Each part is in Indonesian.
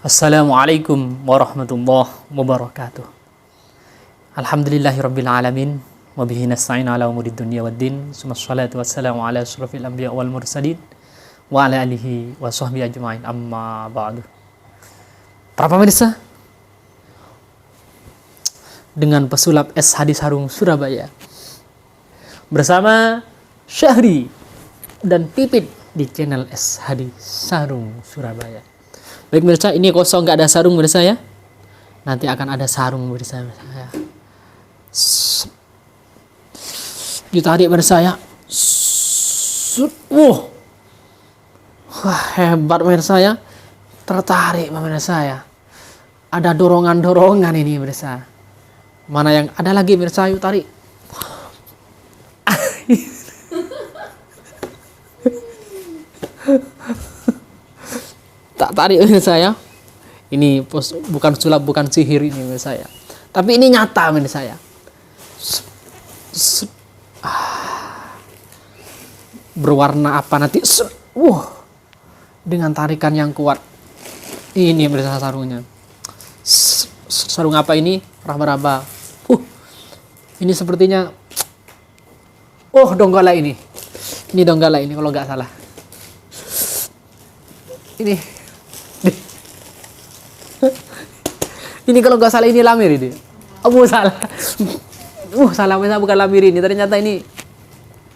Assalamualaikum warahmatullahi wabarakatuh. Alhamdulillahirabbil alamin wa bihi nasta'in ala umuri dunya waddin. Summassalatu wassalamu ala asyrafil anbiya wal mursalin wa ala alihi wa sahbihi ajmain. Amma ba'du. Para pemirsa, dengan pesulap S Hadi Sarung Surabaya bersama Syahri dan Pipit di channel S Hadi Sarung Surabaya. Baik pemirsa, ini kosong nggak ada sarung pemirsa ya. Nanti akan ada sarung pemirsa ya. Ditarik pemirsa ya. Wah, hebat pemirsa ya. Tertarik pemirsa ya. Ada dorongan-dorongan ini pemirsa. Mana yang ada lagi pemirsa, yuk tarik. Tak tarik pemirsa ya. Ini bukan sulap, bukan sihir ini pemirsa ya. Tapi ini nyata pemirsa ya. Berwarna apa nanti? Dengan tarikan yang kuat. Ini pemirsa sarungnya. Sarung apa ini? Raba-raba. Ini sepertinya donggala ini. Ini donggala ini kalau nggak salah. Ini kalau nggak salah ini lamir ini. Salah. Salah pemirsa, bukan lamir ini. Ternyata ini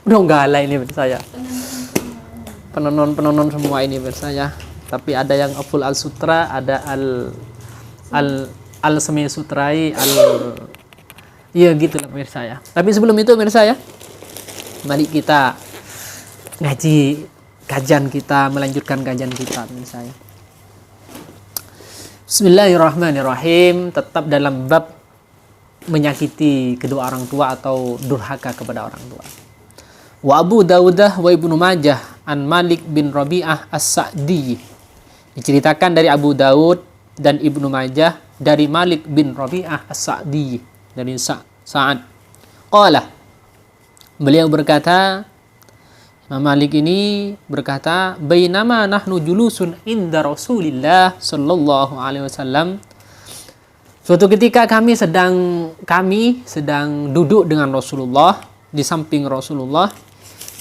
donggala ini saya. Penenun semua ini saya. Tapi ada yang full al sutra, ada al semi sutrai, iya gitulah pemirsa ya. Tapi sebelum itu pemirsa ya, mari kita ngaji kajian kita, melanjutkan kajian kita pemirsa ya. Bismillahirrahmanirrahim. Tetap dalam bab menyakiti kedua orang tua atau durhaka kepada orang tua. Wa Abu Dawudah wa Ibnu Majah an Malik bin Rabi'ah As-Sa'di. Diceritakan dari Abu Dawud dan Ibnu Majah dari Malik bin Rabi'ah As-Sa'di, dari Sa'ad. Qala, beliau berkata, Imam Malik ini berkata, bainama nahnu julusun inda Rasulillah sallallahu alaihi wasallam. Suatu ketika kami sedang duduk dengan Rasulullah, di samping Rasulullah,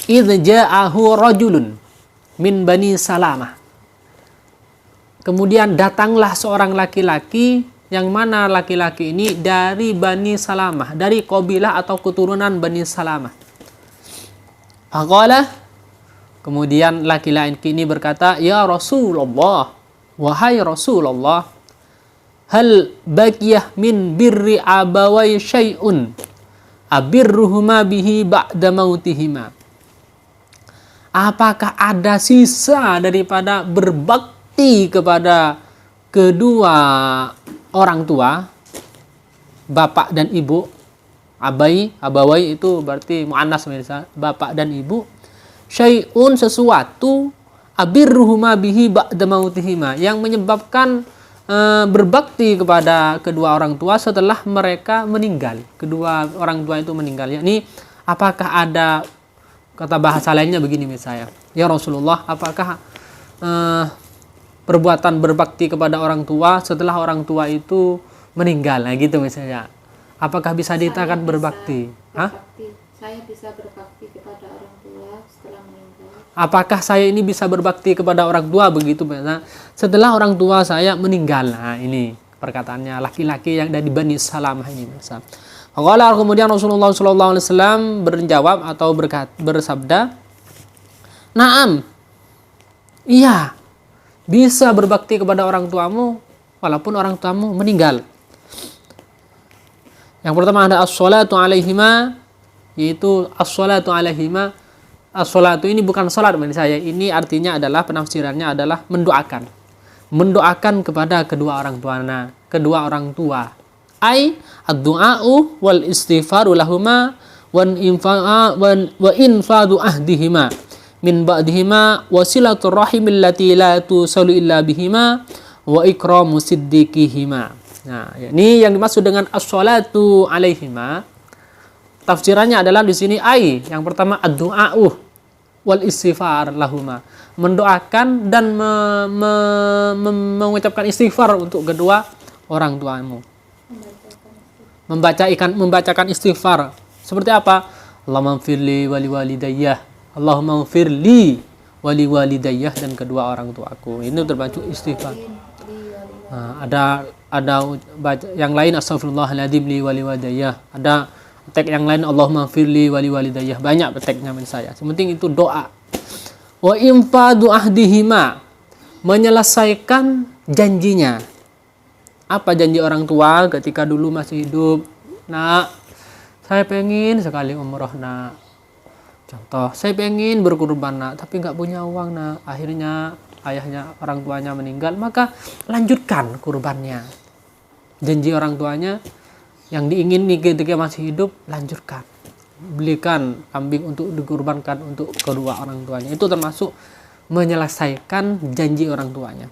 idz ja'ahu rajulun min Bani Salamah. Kemudian datanglah seorang laki-laki, yang mana laki-laki ini dari Bani Salamah, dari kabilah atau keturunan Bani Salamah. Faqala, kemudian laki-laki ini berkata, ya Rasulullah, wahai Rasulullah, hal baqiyah min birri abawai syai'un abirruhuma bihi ba'da mautihima. Apakah ada sisa daripada berbakti kepada kedua orang tua, bapak dan ibu? Abawai itu berarti muannas pemirsa, bapak dan ibu. Syai'un, sesuatu, abirruhuma bihi ba'da mautihima, yang menyebabkan berbakti kepada kedua orang tua setelah mereka meninggal. Kedua orang tua itu meninggal. Yakni apakah ada, kata bahasa lainnya begini misalnya, ya Rasulullah, apakah perbuatan berbakti kepada orang tua setelah orang tua itu meninggal, nah gitu misalnya, apakah bisa dikatakan berbakti? Saya bisa berbakti kepada orang tua setelah meninggal. Apakah saya ini bisa berbakti kepada orang tua begitu misalnya, setelah orang tua saya meninggal? Nah ini perkataannya laki-laki yang dari Bani Salamah ini misalnya. Kemudian Rasulullah SAW berjawab atau bersabda, Naam, iya, bisa berbakti kepada orang tuamu walaupun orang tuamu meninggal. Yang pertama ada as-salatu alaihima, yaitu as-salatu alaihima. As-salatu ini bukan salat menurut saya, ini artinya adalah, penafsirannya adalah mendoakan kepada kedua orang tua. Ai ad-du'a'u wal istighfaru lahuma wa infadu ahdihima min ba'dihima wasilatur rahim allati la tusalu illa bihima wa ikramu siddiqihima. Nah, ini yang dimaksud dengan as-salatu alaihima. Tafsirannya adalah di sini ai, yang pertama ad-du'a'u, wal istighfar lahuma, mendoakan dan mengucapkan istighfar untuk kedua orang tuamu. Membacakan istighfar seperti apa? Allahumma firli wali walidayya, Allahumma firli wali walidayya, dan kedua orang tuaku. Ini terbaca istighfar. Nah, ada yang lain astagfirullahaladzim li wali walidayya. Ada tag yang lain Allahumma firli wali walidayya. Banyak tagnya menurut saya. Yang penting itu doa. Wa infadu ahdihima, menyelesaikan janjinya. Apa janji orang tua ketika dulu masih hidup? Nak, saya pengen sekali umroh, nak. Contoh, saya pengen berkurban, nak, tapi nggak punya uang, nak. Akhirnya ayahnya, orang tuanya meninggal, maka lanjutkan kurbannya. Janji orang tuanya yang diingini ketika masih hidup, lanjutkan. Belikan kambing untuk dikurbankan untuk kedua orang tuanya. Itu termasuk menyelesaikan janji orang tuanya.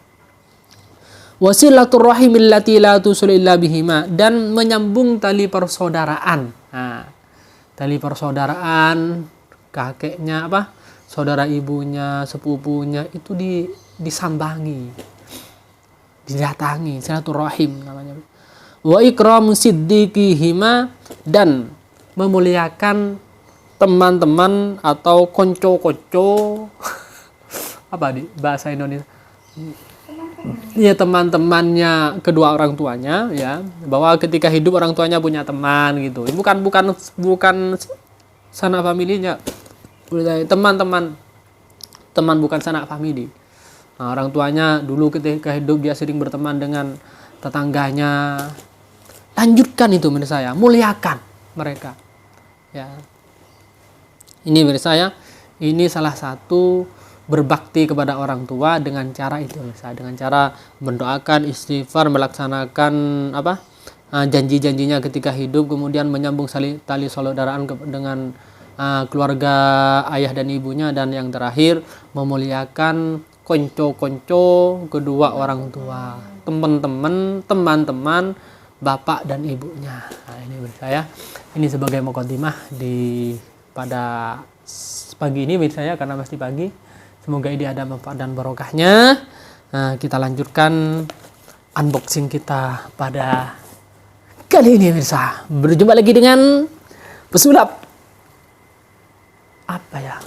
Wasilaturrahim allati la tusul illa bihima, dan menyambung tali persaudaraan. Nah, tali persaudaraan kakeknya apa? Saudara ibunya, sepupunya itu disambangi. Didatangi, silaturrahim namanya. Wa ikram siddiqihima, dan memuliakan teman-teman atau konco-konco apa di bahasa Indonesia? Ya, teman-temannya kedua orang tuanya, ya, bahwa ketika hidup orang tuanya punya teman gitu. Bukan sanak familinya. Teman bukan sanak famili. Nah, orang tuanya dulu ketika hidup dia sering berteman dengan tetangganya. Lanjutkan itu menurut saya, muliakan mereka. Ya. Ini menurut saya ini salah satu berbakti kepada orang tua dengan cara itu, misalnya dengan cara mendoakan, istighfar, melaksanakan janji-janjinya ketika hidup, kemudian menyambung tali persaudaraan dengan keluarga ayah dan ibunya, dan yang terakhir memuliakan konco-konco kedua orang tua, teman-teman bapak dan ibunya. Nah, ini menurut saya ini sebagai muqaddimah pada pagi ini menurut saya, karena masih pagi. Semoga ini ada manfaat dan barokahnya. Nah, kita lanjutkan unboxing kita pada kali ini, pemirsa. Berjumpa lagi dengan pesulap. Apa ya?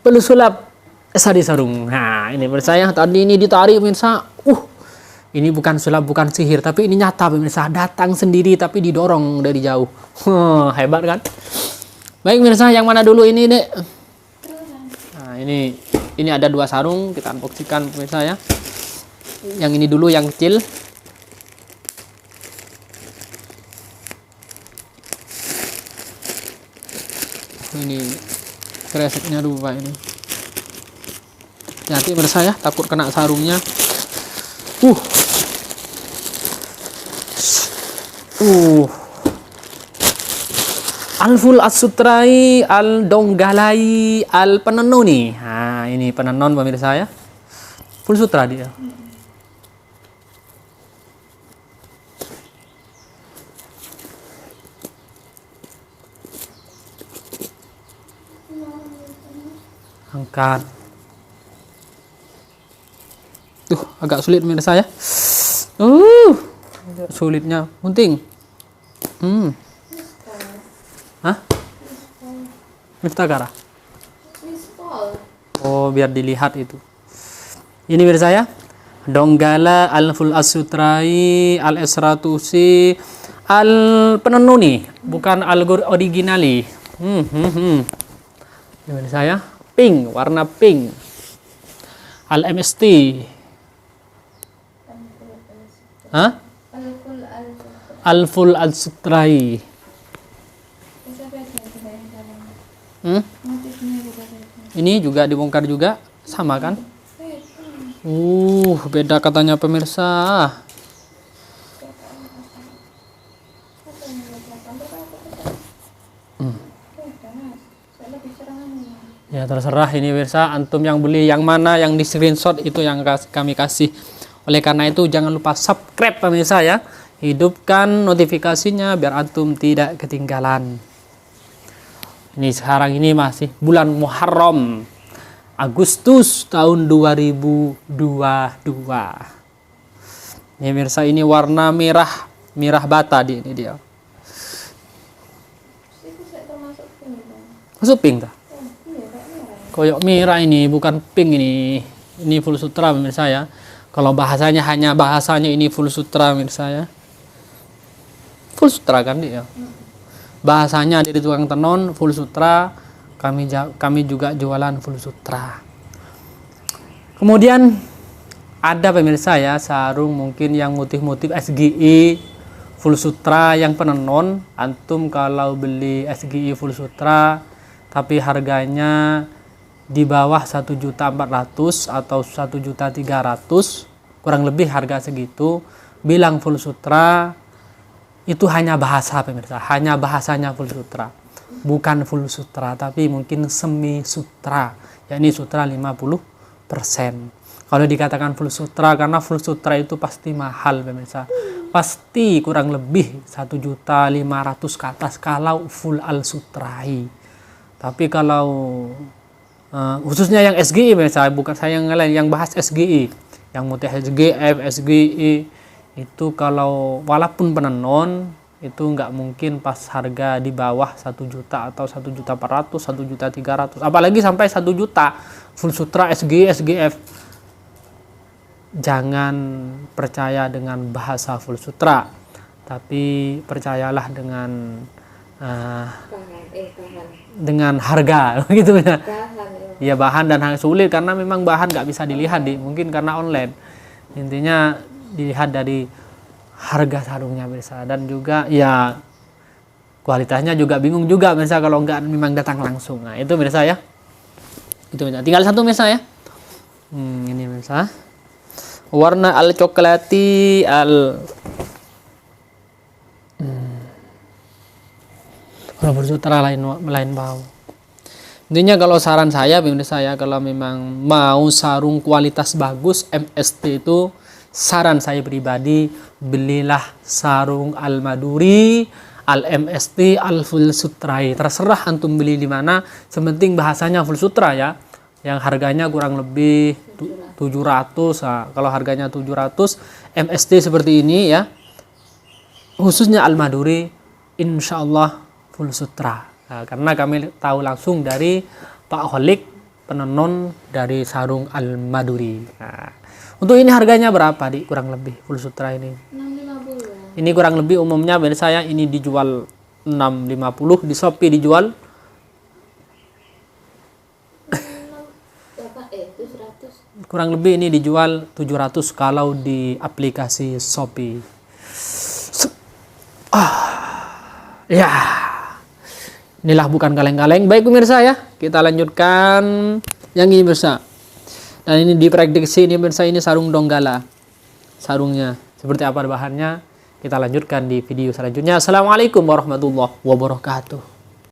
Pesulap Sari Sarung. Nah, ini pemirsa ya. Tadi ini ditarik, pemirsa. Ini bukan sulap, bukan sihir, tapi ini nyata, pemirsa. Datang sendiri tapi didorong dari jauh. Hebat kan? Baik, pemirsa, yang mana dulu ini, Dek? Ini ada 2 sarung, kita unboxingkan pemirsa ya. Yang ini dulu, yang kecil. Ini kreseknya dulu Pak ini. Hati pemirsa ya, takut kena sarungnya. Al-ful as-sutrai al-donggalai al-penenuni. Nah, ini penenon pemirsa ya. Full sutra dia. Angkat. Agak sulit pemirsa ya. Sulitnya. Gunting. Hah? Miftagara. Oh, biar dilihat itu. Ini pemirsa ya. Donggala al-ful as-sutrai al-esratusi al-penenuni, bukan al-originali. Ini pemirsa ya. Pink, warna pink. Al-MST. Hah? Al-ful al-sutrai. Ini juga dibongkar juga, sama kan? Beda katanya pemirsa. Ya terserah ini pemirsa, antum yang beli yang mana, yang di screenshot itu yang kami kasih. Oleh karena itu jangan lupa subscribe pemirsa ya. Hidupkan notifikasinya biar antum tidak ketinggalan. Ini sekarang ini masih bulan Muharram, Agustus tahun 2022. Ini pemirsa, ini warna merah, merah bata ini dia. Itu saya termasuk pink. Masuk pink tak? Iya, kayak merah. Koyok merah ini, bukan pink ini. Ini full sutra pemirsa ya. Kalau bahasanya hanya bahasanya ini full sutra pemirsa ya. Full sutra kan dia. Bahasanya dari tukang tenun full sutra, kami juga jualan full sutra. Kemudian ada pemirsa ya sarung mungkin yang motif-motif SGI full sutra yang penenun. Antum kalau beli SGI full sutra tapi harganya di bawah 1.400.000 atau 1.300.000, kurang lebih harga segitu, bilang full sutra. Itu hanya bahasa pemirsa, hanya bahasanya full sutra, bukan full sutra, tapi mungkin semi sutra, yakni sutra 50%. Kalau dikatakan full sutra, karena full sutra itu pasti mahal pemirsa, pasti kurang lebih 1.500.000 ke atas kalau full al sutrai. Tapi kalau khususnya yang SGI pemirsa, bukan saya yang lain, yang bahas SGI, yang motif SGF, SGI itu kalau walaupun penenun itu nggak mungkin pas harga di bawah 1 juta atau 1.400.000, 1.300.000, apalagi sampai 1 juta full sutra SGI, SGF. Jangan percaya dengan bahasa full sutra, tapi percayalah dengan dengan harga gitu ya. Ya bahan dan harga sulit karena memang bahan nggak bisa dilihat mungkin karena online. Intinya dilihat dari harga sarungnya pemirsa, dan juga ya kualitasnya juga bingung juga pemirsa kalau nggak memang datang langsung. Nah itu pemirsa ya, itu pemirsa. Tinggal satu pemirsa ya. Ini pemirsa warna al coklati al kalau bersutra lain bau. Intinya kalau saran saya pemirsa ya, kalau memang mau sarung kualitas bagus MST itu, saran saya pribadi, belilah sarung Al-Maduri, Al-MST, Al-Full Sutrai. Terserah antum beli di mana, sementing bahasanya full sutra ya. Yang harganya kurang lebih 700. Nah, kalau harganya 700, MST seperti ini ya. Khususnya Al-Maduri, insya Allah full sutra. Nah, karena kami tahu langsung dari Pak Holik, penenun dari sarung Al-Maduri. Nah, untuk ini harganya berapa kurang lebih full sutra ini? 650. Ini kurang lebih umumnya dari saya ini dijual 650, di Shopee dijual 700. kurang lebih ini dijual 700 kalau di aplikasi Shopee. Ya. Inilah bukan kaleng-kaleng. Baik pemirsa ya, kita lanjutkan yang ini pemirsa. Dan ini diprediksi ini pemirsa, ini sarung Donggala. Sarungnya seperti apa bahannya, kita lanjutkan di video selanjutnya. Assalamualaikum warahmatullahi wabarakatuh.